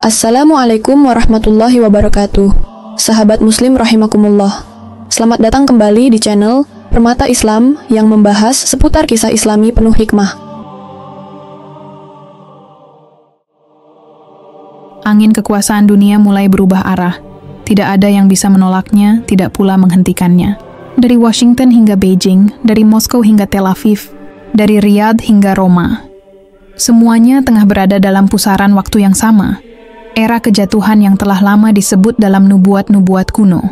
Assalamualaikum warahmatullahi wabarakatuh. Sahabat muslim rahimakumullah. Selamat datang kembali di channel Permata Islam yang membahas seputar kisah islami penuh hikmah. Angin kekuasaan dunia mulai berubah arah. Tidak ada yang bisa menolaknya, tidak pula menghentikannya. Dari Washington hingga Beijing, dari Moskow hingga Tel Aviv, dari Riyadh hingga Roma. Semuanya tengah berada dalam pusaran waktu yang sama. Era kejatuhan yang telah lama disebut dalam nubuat-nubuat kuno.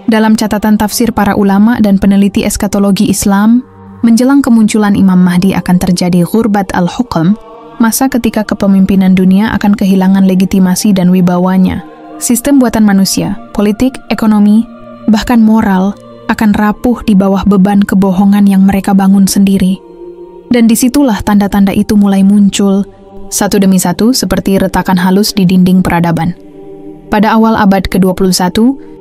Dalam catatan tafsir para ulama dan peneliti eskatologi Islam, menjelang kemunculan Imam Mahdi akan terjadi ghurbat al-hukm, masa ketika kepemimpinan dunia akan kehilangan legitimasi dan wibawanya. Sistem buatan manusia, politik, ekonomi, bahkan moral akan rapuh di bawah beban kebohongan yang mereka bangun sendiri. Dan disitulah tanda-tanda itu mulai muncul, satu demi satu seperti retakan halus di dinding peradaban. Pada awal abad ke-21,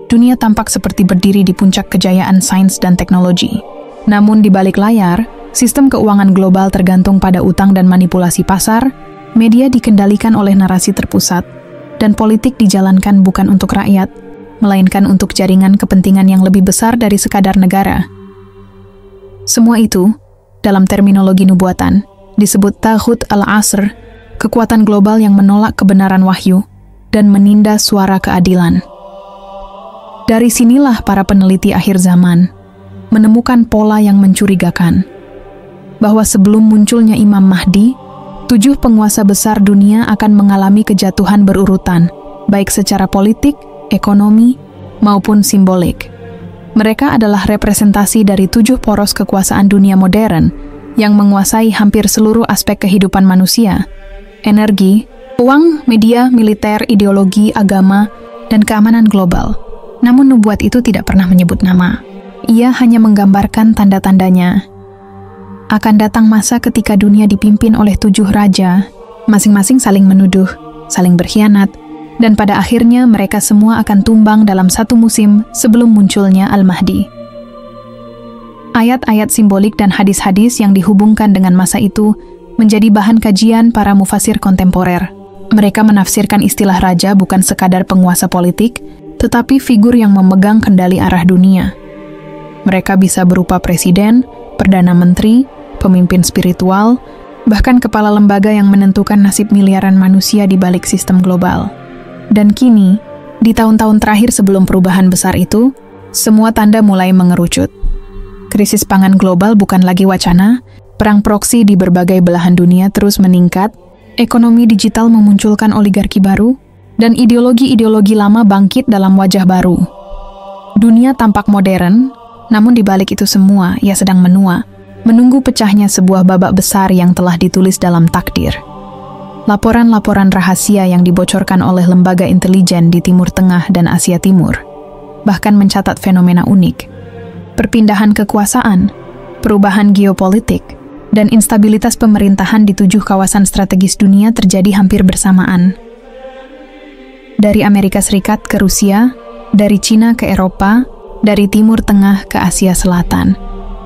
dunia tampak seperti berdiri di puncak kejayaan sains dan teknologi. Namun di balik layar, sistem keuangan global tergantung pada utang dan manipulasi pasar, media dikendalikan oleh narasi terpusat, dan politik dijalankan bukan untuk rakyat, melainkan untuk jaringan kepentingan yang lebih besar dari sekadar negara. Semua itu, dalam terminologi nubuatan, disebut taghut al-asr, kekuatan global yang menolak kebenaran wahyu dan menindas suara keadilan. Dari sinilah para peneliti akhir zaman menemukan pola yang mencurigakan, bahwa sebelum munculnya Imam Mahdi, 7 penguasa besar dunia akan mengalami kejatuhan berurutan, baik secara politik, ekonomi, maupun simbolik. Mereka adalah representasi dari 7 poros kekuasaan dunia modern yang menguasai hampir seluruh aspek kehidupan manusia: energi, uang, media, militer, ideologi, agama, dan keamanan global. Namun nubuat itu tidak pernah menyebut nama. Ia hanya menggambarkan tanda-tandanya. Akan datang masa ketika dunia dipimpin oleh 7 raja, masing-masing saling menuduh, saling berkhianat, dan pada akhirnya mereka semua akan tumbang dalam satu musim sebelum munculnya Al-Mahdi. Ayat-ayat simbolik dan hadis-hadis yang dihubungkan dengan masa itu menjadi bahan kajian para mufasir kontemporer. Mereka menafsirkan istilah raja bukan sekadar penguasa politik, tetapi figur yang memegang kendali arah dunia. Mereka bisa berupa presiden, perdana menteri, pemimpin spiritual, bahkan kepala lembaga yang menentukan nasib miliaran manusia di balik sistem global. Dan kini, di tahun-tahun terakhir sebelum perubahan besar itu, semua tanda mulai mengerucut. Krisis pangan global bukan lagi wacana, perang proksi di berbagai belahan dunia terus meningkat, ekonomi digital memunculkan oligarki baru, dan ideologi-ideologi lama bangkit dalam wajah baru. Dunia tampak modern, namun di balik itu semua ia sedang menua, menunggu pecahnya sebuah babak besar yang telah ditulis dalam takdir. Laporan-laporan rahasia yang dibocorkan oleh lembaga intelijen di Timur Tengah dan Asia Timur bahkan mencatat fenomena unik. Perpindahan kekuasaan, perubahan geopolitik, dan instabilitas pemerintahan di 7 kawasan strategis dunia terjadi hampir bersamaan. Dari Amerika Serikat ke Rusia, dari Cina ke Eropa, dari Timur Tengah ke Asia Selatan.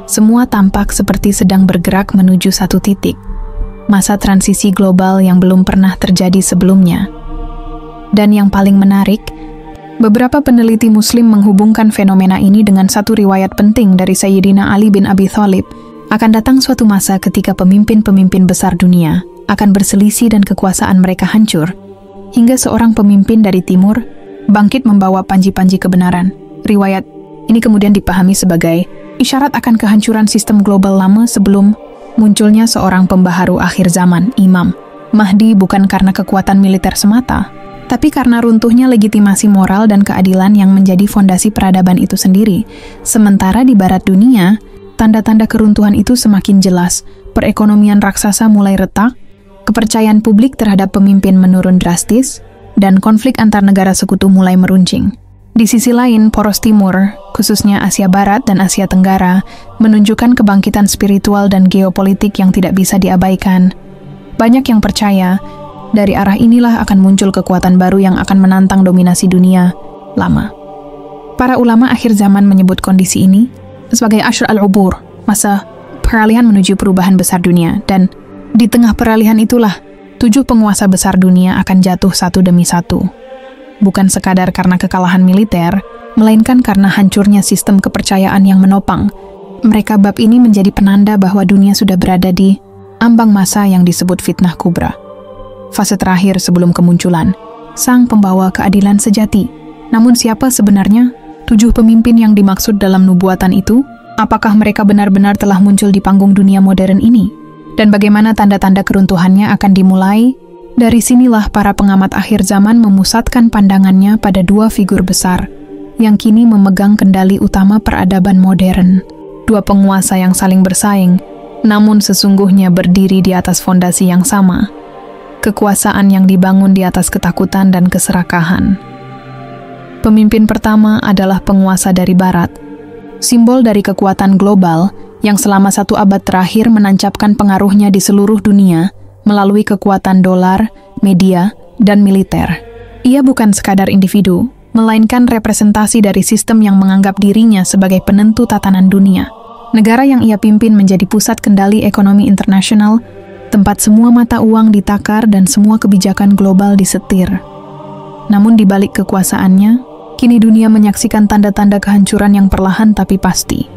Semua tampak seperti sedang bergerak menuju satu titik, masa transisi global yang belum pernah terjadi sebelumnya. Dan yang paling menarik, beberapa peneliti Muslim menghubungkan fenomena ini dengan satu riwayat penting dari Sayyidina Ali bin Abi Thalib. Akan datang suatu masa ketika pemimpin-pemimpin besar dunia akan berselisih dan kekuasaan mereka hancur, hingga seorang pemimpin dari timur bangkit membawa panji-panji kebenaran. Riwayat ini kemudian dipahami sebagai isyarat akan kehancuran sistem global lama sebelum munculnya seorang pembaharu akhir zaman, Imam Mahdi, bukan karena kekuatan militer semata, tapi karena runtuhnya legitimasi moral dan keadilan yang menjadi fondasi peradaban itu sendiri. Sementara di barat dunia, tanda-tanda keruntuhan itu semakin jelas. Perekonomian raksasa mulai retak, kepercayaan publik terhadap pemimpin menurun drastis, dan konflik antar negara sekutu mulai meruncing. Di sisi lain, poros timur, khususnya Asia Barat dan Asia Tenggara, menunjukkan kebangkitan spiritual dan geopolitik yang tidak bisa diabaikan. Banyak yang percaya, dari arah inilah akan muncul kekuatan baru yang akan menantang dominasi dunia lama. Para ulama akhir zaman menyebut kondisi ini sebagai Ashr al-Ubur, masa peralihan menuju perubahan besar dunia, dan di tengah peralihan itulah 7 penguasa besar dunia akan jatuh satu demi satu. Bukan sekadar karena kekalahan militer, melainkan karena hancurnya sistem kepercayaan yang menopang. Mereka bab ini menjadi penanda bahwa dunia sudah berada di ambang masa yang disebut fitnah kubra. Fase terakhir sebelum kemunculan sang pembawa keadilan sejati. Namun siapa sebenarnya 7 pemimpin yang dimaksud dalam nubuatan itu? Apakah mereka benar-benar telah muncul di panggung dunia modern ini? Dan bagaimana tanda-tanda keruntuhannya akan dimulai? Dari sinilah para pengamat akhir zaman memusatkan pandangannya pada 2 figur besar yang kini memegang kendali utama peradaban modern. 2 penguasa yang saling bersaing, namun sesungguhnya berdiri di atas fondasi yang sama. Kekuasaan yang dibangun di atas ketakutan dan keserakahan. Pemimpin pertama adalah penguasa dari Barat, simbol dari kekuatan global yang selama 1 abad terakhir menancapkan pengaruhnya di seluruh dunia melalui kekuatan dolar, media, dan militer. Ia bukan sekadar individu, melainkan representasi dari sistem yang menganggap dirinya sebagai penentu tatanan dunia. Negara yang ia pimpin menjadi pusat kendali ekonomi internasional, tempat semua mata uang ditakar dan semua kebijakan global disetir. Namun di balik kekuasaannya, kini dunia menyaksikan tanda-tanda kehancuran yang perlahan tapi pasti.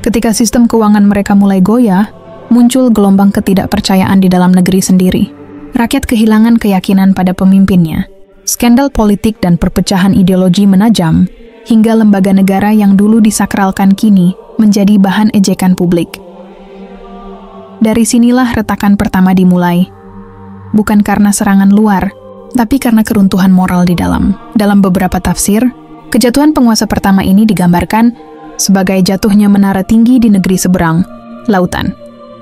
Ketika sistem keuangan mereka mulai goyah, muncul gelombang ketidakpercayaan di dalam negeri sendiri. Rakyat kehilangan keyakinan pada pemimpinnya. Skandal politik dan perpecahan ideologi menajam, hingga lembaga negara yang dulu disakralkan kini menjadi bahan ejekan publik. Dari sinilah retakan pertama dimulai. Bukan karena serangan luar, tapi karena keruntuhan moral di dalam. Dalam beberapa tafsir, kejatuhan penguasa pertama ini digambarkan sebagai jatuhnya menara tinggi di negeri seberang, lautan.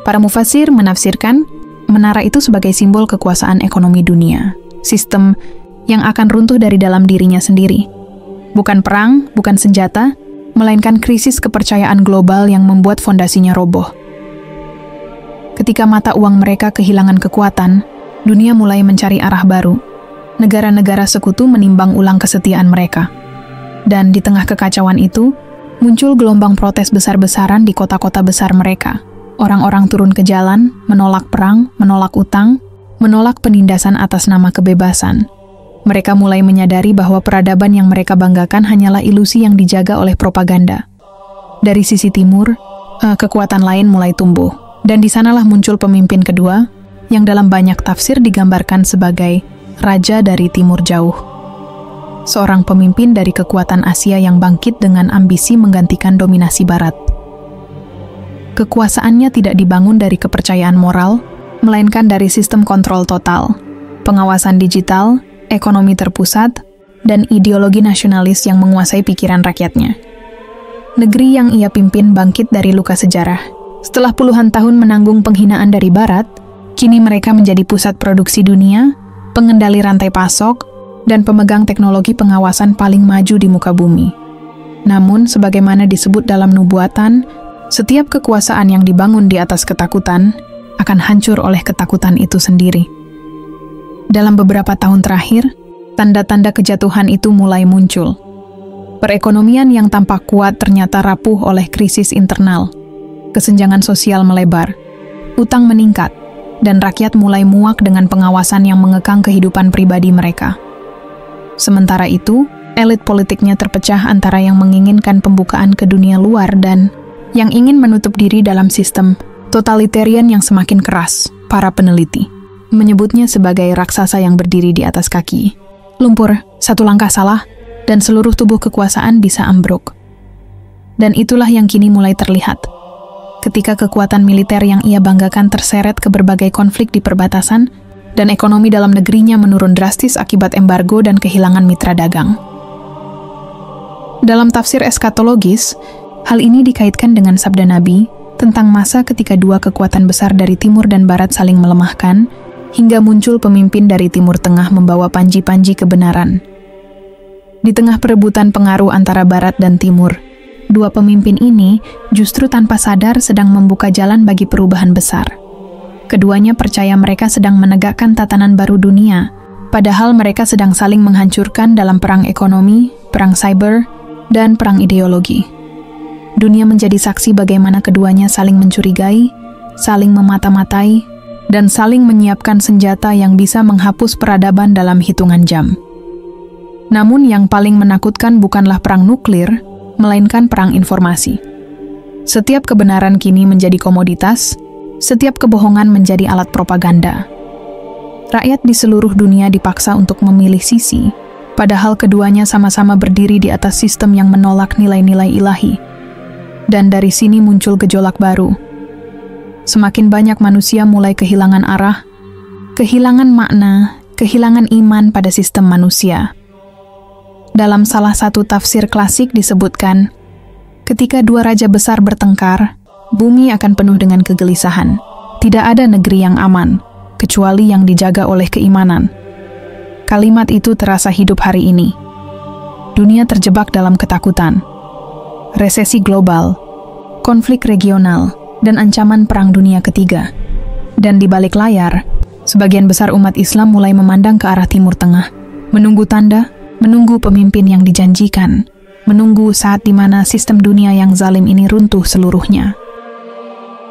Para mufasir menafsirkan menara itu sebagai simbol kekuasaan ekonomi dunia, sistem yang akan runtuh dari dalam dirinya sendiri. Bukan perang, bukan senjata, melainkan krisis kepercayaan global yang membuat fondasinya roboh. Ketika mata uang mereka kehilangan kekuatan, dunia mulai mencari arah baru. Negara-negara sekutu menimbang ulang kesetiaan mereka. Dan di tengah kekacauan itu, muncul gelombang protes besar-besaran di kota-kota besar mereka. Orang-orang turun ke jalan, menolak perang, menolak utang, menolak penindasan atas nama kebebasan. Mereka mulai menyadari bahwa peradaban yang mereka banggakan hanyalah ilusi yang dijaga oleh propaganda. Dari sisi timur, kekuatan lain mulai tumbuh. Dan di sanalah muncul pemimpin kedua, yang dalam banyak tafsir digambarkan sebagai Raja dari Timur Jauh. Seorang pemimpin dari kekuatan Asia yang bangkit dengan ambisi menggantikan dominasi Barat. Kekuasaannya tidak dibangun dari kepercayaan moral, melainkan dari sistem kontrol total, pengawasan digital, ekonomi terpusat, dan ideologi nasionalis yang menguasai pikiran rakyatnya. Negeri yang ia pimpin bangkit dari luka sejarah. Setelah puluhan tahun menanggung penghinaan dari Barat, kini mereka menjadi pusat produksi dunia, pengendali rantai pasok, dan pemegang teknologi pengawasan paling maju di muka bumi. Namun, sebagaimana disebut dalam nubuatan, setiap kekuasaan yang dibangun di atas ketakutan akan hancur oleh ketakutan itu sendiri. Dalam beberapa tahun terakhir, tanda-tanda kejatuhan itu mulai muncul. Perekonomian yang tampak kuat ternyata rapuh oleh krisis internal. Kesenjangan sosial melebar, utang meningkat, dan rakyat mulai muak dengan pengawasan yang mengekang kehidupan pribadi mereka. Sementara itu, elit politiknya terpecah antara yang menginginkan pembukaan ke dunia luar dan yang ingin menutup diri dalam sistem totalitarian yang semakin keras. Para peneliti menyebutnya sebagai raksasa yang berdiri di atas kaki. Lumpur, satu langkah salah, dan seluruh tubuh kekuasaan bisa ambruk. Dan itulah yang kini mulai terlihat. Ketika kekuatan militer yang ia banggakan terseret ke berbagai konflik di perbatasan, dan ekonomi dalam negerinya menurun drastis akibat embargo dan kehilangan mitra dagang. Dalam tafsir eskatologis, hal ini dikaitkan dengan sabda Nabi tentang masa ketika 2 kekuatan besar dari timur dan barat saling melemahkan, hingga muncul pemimpin dari Timur Tengah membawa panji-panji kebenaran. Di tengah perebutan pengaruh antara barat dan timur, 2 pemimpin ini justru tanpa sadar sedang membuka jalan bagi perubahan besar. Keduanya percaya mereka sedang menegakkan tatanan baru dunia, padahal mereka sedang saling menghancurkan dalam perang ekonomi, perang cyber, dan perang ideologi. Dunia menjadi saksi bagaimana keduanya saling mencurigai, saling memata-matai, dan saling menyiapkan senjata yang bisa menghapus peradaban dalam hitungan jam. Namun yang paling menakutkan bukanlah perang nuklir, melainkan perang informasi. Setiap kebenaran kini menjadi komoditas, setiap kebohongan menjadi alat propaganda. Rakyat di seluruh dunia dipaksa untuk memilih sisi, padahal keduanya sama-sama berdiri di atas sistem yang menolak nilai-nilai ilahi. Dan dari sini muncul gejolak baru. Semakin banyak manusia mulai kehilangan arah, kehilangan makna, kehilangan iman pada sistem manusia. Dalam salah satu tafsir klasik disebutkan, ketika dua raja besar bertengkar, bumi akan penuh dengan kegelisahan. Tidak ada negeri yang aman, kecuali yang dijaga oleh keimanan. Kalimat itu terasa hidup hari ini. Dunia terjebak dalam ketakutan, resesi global, konflik regional, dan ancaman perang dunia ketiga. Dan di balik layar, sebagian besar umat Islam mulai memandang ke arah Timur Tengah, menunggu tanda, menunggu pemimpin yang dijanjikan, menunggu saat di mana sistem dunia yang zalim ini runtuh seluruhnya.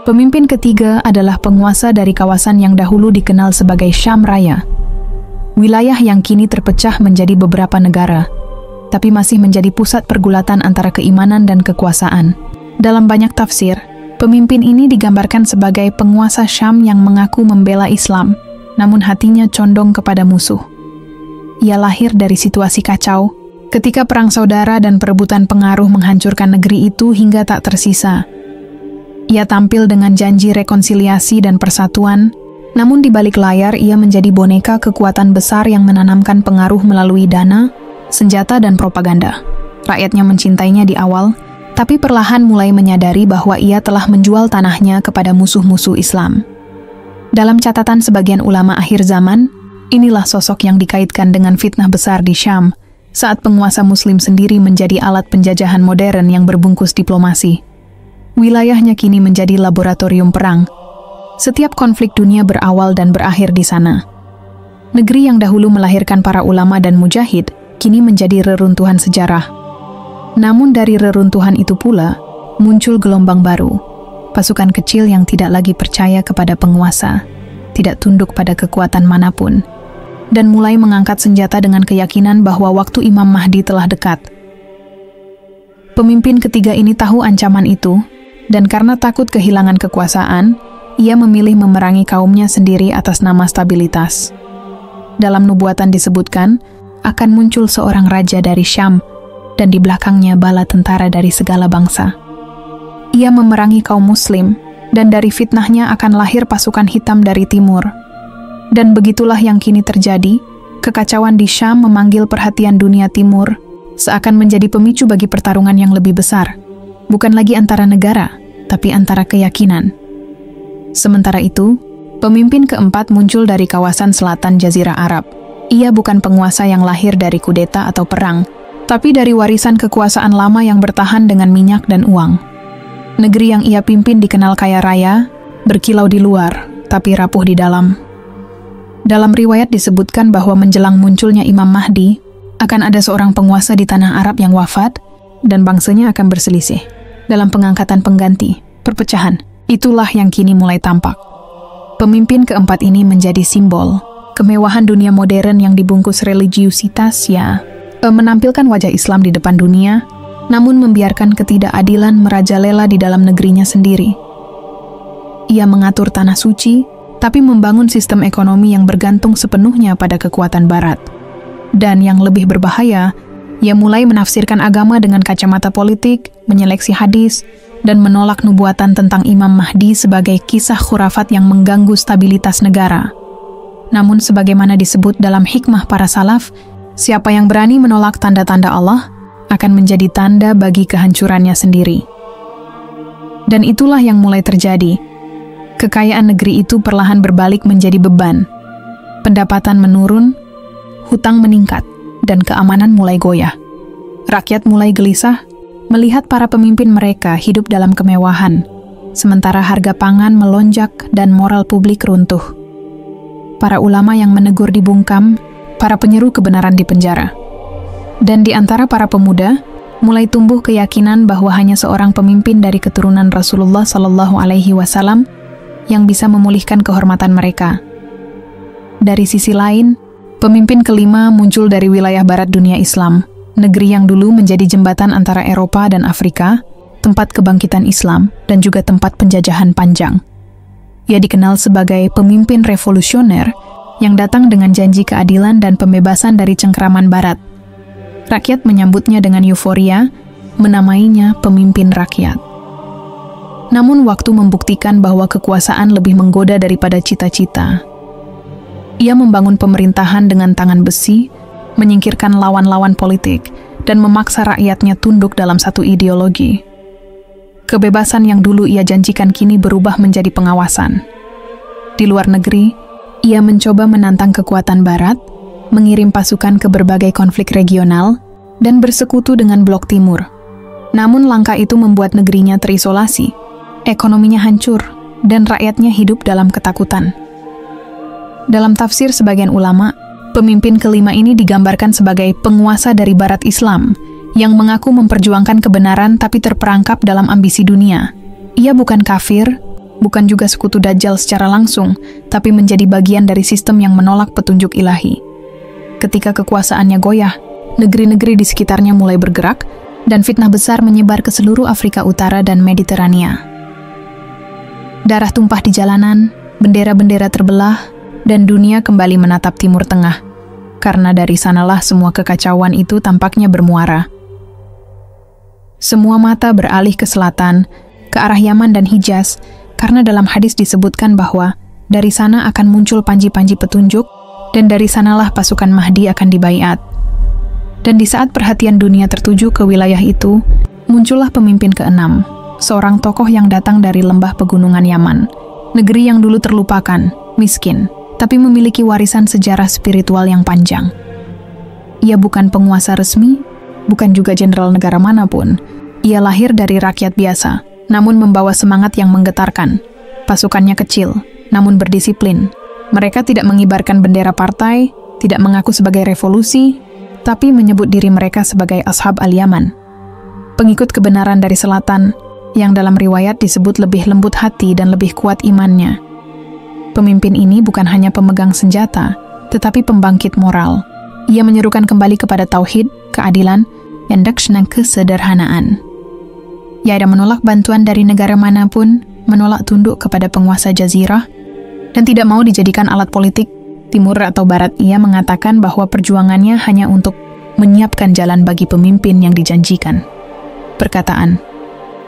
Pemimpin ketiga adalah penguasa dari kawasan yang dahulu dikenal sebagai Syam Raya, wilayah yang kini terpecah menjadi beberapa negara, tapi masih menjadi pusat pergulatan antara keimanan dan kekuasaan. Dalam banyak tafsir, pemimpin ini digambarkan sebagai penguasa Syam yang mengaku membela Islam, namun hatinya condong kepada musuh. Ia lahir dari situasi kacau, ketika perang saudara dan perebutan pengaruh menghancurkan negeri itu hingga tak tersisa. Ia tampil dengan janji rekonsiliasi dan persatuan, namun di balik layar ia menjadi boneka kekuatan besar yang menanamkan pengaruh melalui dana, senjata, dan propaganda. Rakyatnya mencintainya di awal, tapi perlahan mulai menyadari bahwa ia telah menjual tanahnya kepada musuh-musuh Islam. Dalam catatan sebagian ulama akhir zaman, inilah sosok yang dikaitkan dengan fitnah besar di Syam, saat penguasa Muslim sendiri menjadi alat penjajahan modern yang berbungkus diplomasi. Wilayahnya kini menjadi laboratorium perang. Setiap konflik dunia berawal dan berakhir di sana. Negeri yang dahulu melahirkan para ulama dan mujahid, kini menjadi reruntuhan sejarah. Namun dari reruntuhan itu pula, muncul gelombang baru. Pasukan kecil yang tidak lagi percaya kepada penguasa, tidak tunduk pada kekuatan manapun, dan mulai mengangkat senjata dengan keyakinan bahwa waktu Imam Mahdi telah dekat. Pemimpin ketiga ini tahu ancaman itu, dan karena takut kehilangan kekuasaan, ia memilih memerangi kaumnya sendiri atas nama stabilitas. Dalam nubuatan disebutkan, akan muncul seorang raja dari Syam, dan di belakangnya bala tentara dari segala bangsa. Ia memerangi kaum muslim, dan dari fitnahnya akan lahir pasukan hitam dari timur. Dan begitulah yang kini terjadi, kekacauan di Syam memanggil perhatian dunia timur, seakan menjadi pemicu bagi pertarungan yang lebih besar. Bukan lagi antara negara, tapi antara keyakinan. Sementara itu, pemimpin keempat muncul dari kawasan selatan Jazirah Arab. Ia bukan penguasa yang lahir dari kudeta atau perang, tapi dari warisan kekuasaan lama yang bertahan dengan minyak dan uang. Negeri yang ia pimpin dikenal kaya raya, berkilau di luar, tapi rapuh di dalam. Dalam riwayat disebutkan bahwa menjelang munculnya Imam Mahdi, akan ada seorang penguasa di tanah Arab yang wafat, dan bangsanya akan berselisih. Dalam pengangkatan pengganti, perpecahan, itulah yang kini mulai tampak. Pemimpin keempat ini menjadi simbol kemewahan dunia modern yang dibungkus religiusitas, menampilkan wajah Islam di depan dunia, namun membiarkan ketidakadilan merajalela di dalam negerinya sendiri. Ia mengatur tanah suci, tapi membangun sistem ekonomi yang bergantung sepenuhnya pada kekuatan Barat. Dan yang lebih berbahaya, ia mulai menafsirkan agama dengan kacamata politik, menyeleksi hadis, dan menolak nubuatan tentang Imam Mahdi sebagai kisah khurafat yang mengganggu stabilitas negara. Namun sebagaimana disebut dalam hikmah para salaf, siapa yang berani menolak tanda-tanda Allah akan menjadi tanda bagi kehancurannya sendiri. Dan itulah yang mulai terjadi. Kekayaan negeri itu perlahan berbalik menjadi beban. Pendapatan menurun, hutang meningkat, dan keamanan mulai goyah. Rakyat mulai gelisah melihat para pemimpin mereka hidup dalam kemewahan, sementara harga pangan melonjak dan moral publik runtuh. Para ulama yang menegur dibungkam, para penyeru kebenaran dipenjara. Dan di antara para pemuda, mulai tumbuh keyakinan bahwa hanya seorang pemimpin dari keturunan Rasulullah SAW yang bisa memulihkan kehormatan mereka. Dari sisi lain, pemimpin kelima muncul dari wilayah barat dunia Islam, negeri yang dulu menjadi jembatan antara Eropa dan Afrika, tempat kebangkitan Islam, dan juga tempat penjajahan panjang. Ia dikenal sebagai pemimpin revolusioner yang datang dengan janji keadilan dan pembebasan dari cengkeraman barat. Rakyat menyambutnya dengan euforia, menamainya pemimpin rakyat. Namun waktu membuktikan bahwa kekuasaan lebih menggoda daripada cita-cita. Ia membangun pemerintahan dengan tangan besi, menyingkirkan lawan-lawan politik, dan memaksa rakyatnya tunduk dalam satu ideologi. Kebebasan yang dulu ia janjikan kini berubah menjadi pengawasan. Di luar negeri, ia mencoba menantang kekuatan barat, mengirim pasukan ke berbagai konflik regional, dan bersekutu dengan blok timur. Namun langkah itu membuat negerinya terisolasi, ekonominya hancur, dan rakyatnya hidup dalam ketakutan. Dalam tafsir sebagian ulama, pemimpin kelima ini digambarkan sebagai penguasa dari barat Islam, yang mengaku memperjuangkan kebenaran tapi terperangkap dalam ambisi dunia. Ia bukan kafir, bukan juga sekutu Dajjal secara langsung, tapi menjadi bagian dari sistem yang menolak petunjuk ilahi. Ketika kekuasaannya goyah, negeri-negeri di sekitarnya mulai bergerak, dan fitnah besar menyebar ke seluruh Afrika Utara dan Mediterania. Darah tumpah di jalanan, bendera-bendera terbelah, dan dunia kembali menatap Timur Tengah, karena dari sanalah semua kekacauan itu tampaknya bermuara. Semua mata beralih ke selatan, ke arah Yaman dan Hijaz, karena dalam hadis disebutkan bahwa dari sana akan muncul panji-panji petunjuk, dan dari sanalah pasukan Mahdi akan dibaiat. Dan di saat perhatian dunia tertuju ke wilayah itu, muncullah pemimpin keenam, seorang tokoh yang datang dari lembah pegunungan Yaman, negeri yang dulu terlupakan, miskin, tapi memiliki warisan sejarah spiritual yang panjang. Ia bukan penguasa resmi, bukan juga jenderal negara manapun. Ia lahir dari rakyat biasa, namun membawa semangat yang menggetarkan. Pasukannya kecil, namun berdisiplin. Mereka tidak mengibarkan bendera partai, tidak mengaku sebagai revolusi, tapi menyebut diri mereka sebagai Ashab al-Yaman. Pengikut kebenaran dari selatan, yang dalam riwayat disebut lebih lembut hati dan lebih kuat imannya. Pemimpin ini bukan hanya pemegang senjata, tetapi pembangkit moral. Ia menyerukan kembali kepada tauhid, keadilan, dan kesederhanaan. Ia ada menolak bantuan dari negara manapun, menolak tunduk kepada penguasa jazirah, dan tidak mau dijadikan alat politik timur atau barat. Ia mengatakan bahwa perjuangannya hanya untuk menyiapkan jalan bagi pemimpin yang dijanjikan. Perkataan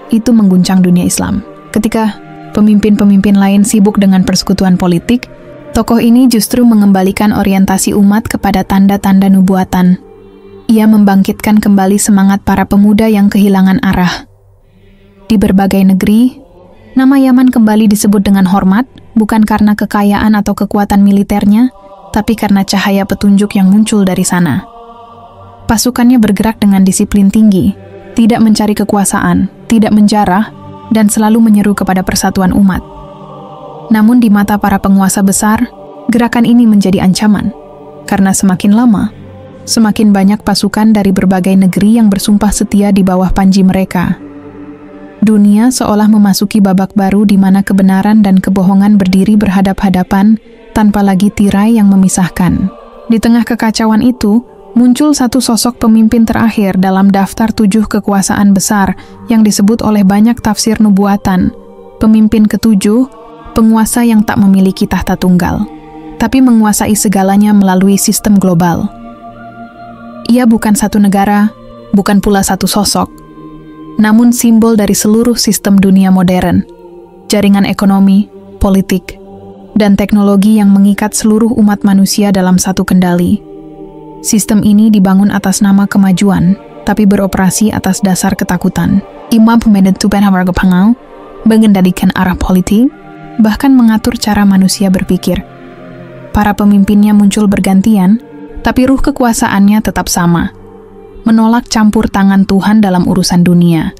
itu mengguncang dunia Islam. Ketika pemimpin-pemimpin lain sibuk dengan persekutuan politik, tokoh ini justru mengembalikan orientasi umat kepada tanda-tanda nubuatan. Ia membangkitkan kembali semangat para pemuda yang kehilangan arah. Di berbagai negeri, nama Yaman kembali disebut dengan hormat, bukan karena kekayaan atau kekuatan militernya, tapi karena cahaya petunjuk yang muncul dari sana. Pasukannya bergerak dengan disiplin tinggi, tidak mencari kekuasaan, tidak menjarah, dan selalu menyeru kepada persatuan umat. Namun di mata para penguasa besar, gerakan ini menjadi ancaman, karena semakin lama, semakin banyak pasukan dari berbagai negeri yang bersumpah setia di bawah panji mereka. Dunia seolah memasuki babak baru di mana kebenaran dan kebohongan berdiri berhadap-hadapan tanpa lagi tirai yang memisahkan. Di tengah kekacauan itu, muncul satu sosok pemimpin terakhir dalam daftar 7 kekuasaan besar yang disebut oleh banyak tafsir nubuatan. Pemimpin ketujuh, penguasa yang tak memiliki tahta tunggal, tapi menguasai segalanya melalui sistem global. Ia bukan satu negara, bukan pula satu sosok, namun simbol dari seluruh sistem dunia modern, jaringan ekonomi, politik, dan teknologi yang mengikat seluruh umat manusia dalam satu kendali. Sistem ini dibangun atas nama kemajuan, tapi beroperasi atas dasar ketakutan. Imam pemedet tuban hawarga pangau, mengendalikan arah politik, bahkan mengatur cara manusia berpikir. Para pemimpinnya muncul bergantian, tapi ruh kekuasaannya tetap sama. Menolak campur tangan Tuhan dalam urusan dunia.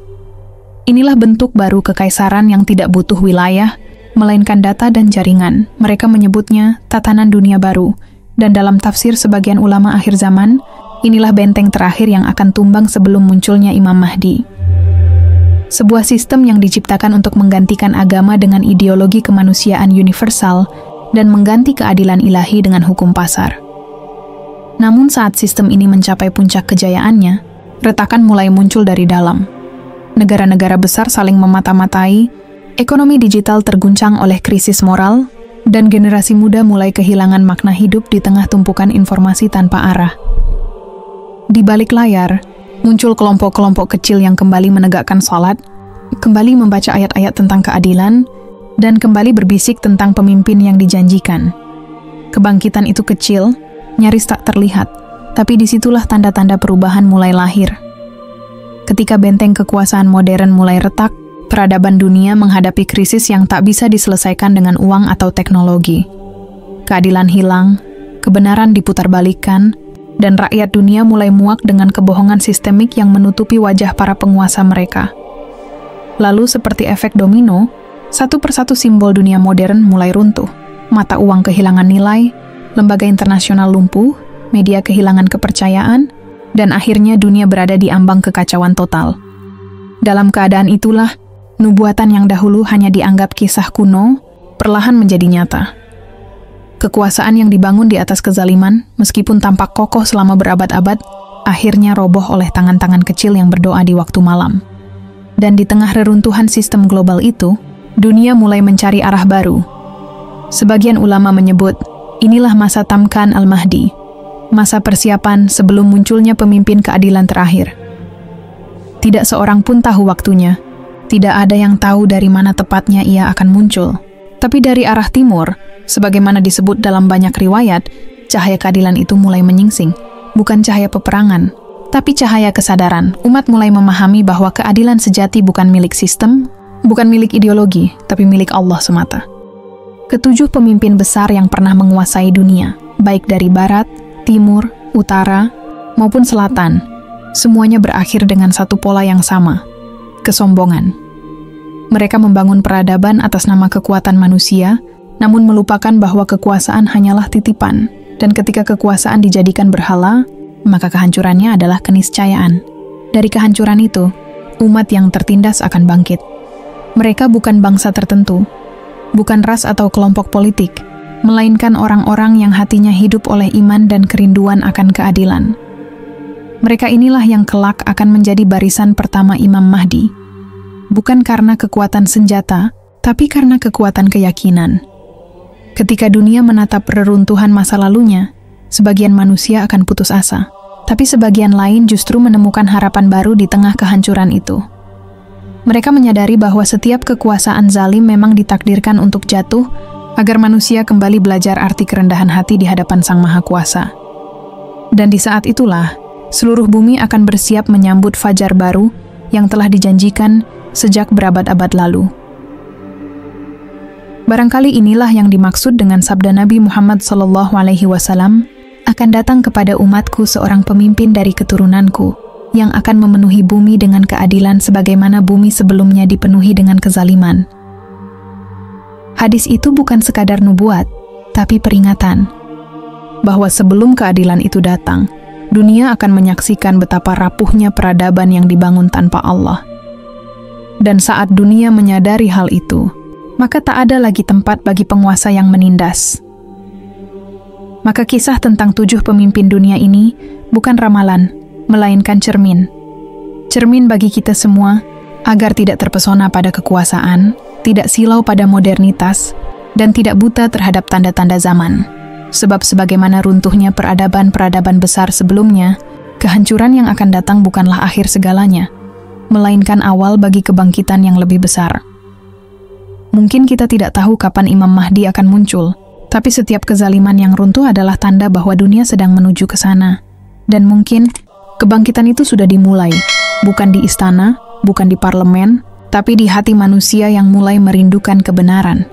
Inilah bentuk baru kekaisaran yang tidak butuh wilayah, melainkan data dan jaringan. Mereka menyebutnya tatanan dunia baru, dan dalam tafsir sebagian ulama akhir zaman, inilah benteng terakhir yang akan tumbang sebelum munculnya Imam Mahdi. sebuah sistem yang diciptakan untuk menggantikan agama dengan ideologi kemanusiaan universal dan mengganti keadilan ilahi dengan hukum pasar. Namun saat sistem ini mencapai puncak kejayaannya, retakan mulai muncul dari dalam. Negara-negara besar saling memata-matai, ekonomi digital terguncang oleh krisis moral, dan generasi muda mulai kehilangan makna hidup di tengah tumpukan informasi tanpa arah. Di balik layar, muncul kelompok-kelompok kecil yang kembali menegakkan salat, kembali membaca ayat-ayat tentang keadilan, dan kembali berbisik tentang pemimpin yang dijanjikan. Kebangkitan itu kecil, nyaris tak terlihat, tapi disitulah tanda-tanda perubahan mulai lahir. Ketika benteng kekuasaan modern mulai retak, peradaban dunia menghadapi krisis yang tak bisa diselesaikan dengan uang atau teknologi. Keadilan hilang, kebenaran diputarbalikkan, dan rakyat dunia mulai muak dengan kebohongan sistemik yang menutupi wajah para penguasa mereka. Lalu seperti efek domino, satu persatu simbol dunia modern mulai runtuh. Mata uang kehilangan nilai, lembaga internasional lumpuh, media kehilangan kepercayaan, dan akhirnya dunia berada di ambang kekacauan total. Dalam keadaan itulah, nubuatan yang dahulu hanya dianggap kisah kuno, perlahan menjadi nyata. Kekuasaan yang dibangun di atas kezaliman, meskipun tampak kokoh selama berabad-abad, akhirnya roboh oleh tangan-tangan kecil yang berdoa di waktu malam. Dan di tengah reruntuhan sistem global itu, dunia mulai mencari arah baru. Sebagian ulama menyebut, inilah masa Tamkan al-Mahdi, masa persiapan sebelum munculnya pemimpin keadilan terakhir. Tidak seorang pun tahu waktunya, tidak ada yang tahu dari mana tepatnya ia akan muncul. Tapi dari arah timur, sebagaimana disebut dalam banyak riwayat, cahaya keadilan itu mulai menyingsing, bukan cahaya peperangan, tapi cahaya kesadaran. Umat mulai memahami bahwa keadilan sejati bukan milik sistem, bukan milik ideologi, tapi milik Allah semata. Ketujuh pemimpin besar yang pernah menguasai dunia, baik dari barat, timur, utara, maupun selatan, semuanya berakhir dengan satu pola yang sama, kesombongan. Mereka membangun peradaban atas nama kekuatan manusia, namun melupakan bahwa kekuasaan hanyalah titipan, dan ketika kekuasaan dijadikan berhala, maka kehancurannya adalah keniscayaan. Dari kehancuran itu, umat yang tertindas akan bangkit. Mereka bukan bangsa tertentu, bukan ras atau kelompok politik, melainkan orang-orang yang hatinya hidup oleh iman dan kerinduan akan keadilan. Mereka inilah yang kelak akan menjadi barisan pertama Imam Mahdi, bukan karena kekuatan senjata, tapi karena kekuatan keyakinan. Ketika dunia menatap reruntuhan masa lalunya, sebagian manusia akan putus asa, tapi sebagian lain justru menemukan harapan baru di tengah kehancuran itu. Mereka menyadari bahwa setiap kekuasaan zalim memang ditakdirkan untuk jatuh, agar manusia kembali belajar arti kerendahan hati di hadapan Sang Maha Kuasa. Dan di saat itulah, seluruh bumi akan bersiap menyambut fajar baru yang telah dijanjikan sejak berabad-abad lalu. Barangkali inilah yang dimaksud dengan sabda Nabi Muhammad SAW, akan datang kepada umatku seorang pemimpin dari keturunanku, yang akan memenuhi bumi dengan keadilan sebagaimana bumi sebelumnya dipenuhi dengan kezaliman. Hadis itu bukan sekadar nubuat, tapi peringatan bahwa sebelum keadilan itu datang, dunia akan menyaksikan betapa rapuhnya peradaban yang dibangun tanpa Allah. Dan saat dunia menyadari hal itu, maka tak ada lagi tempat bagi penguasa yang menindas. Maka kisah tentang 7 pemimpin dunia ini bukan ramalan, melainkan cermin. Cermin bagi kita semua, agar tidak terpesona pada kekuasaan, tidak silau pada modernitas, dan tidak buta terhadap tanda-tanda zaman. Sebab sebagaimana runtuhnya peradaban-peradaban besar sebelumnya, kehancuran yang akan datang bukanlah akhir segalanya, melainkan awal bagi kebangkitan yang lebih besar. Mungkin kita tidak tahu kapan Imam Mahdi akan muncul, tapi setiap kezaliman yang runtuh adalah tanda bahwa dunia sedang menuju ke sana. Dan mungkin kebangkitan itu sudah dimulai, bukan di istana, bukan di parlemen, tapi di hati manusia yang mulai merindukan kebenaran.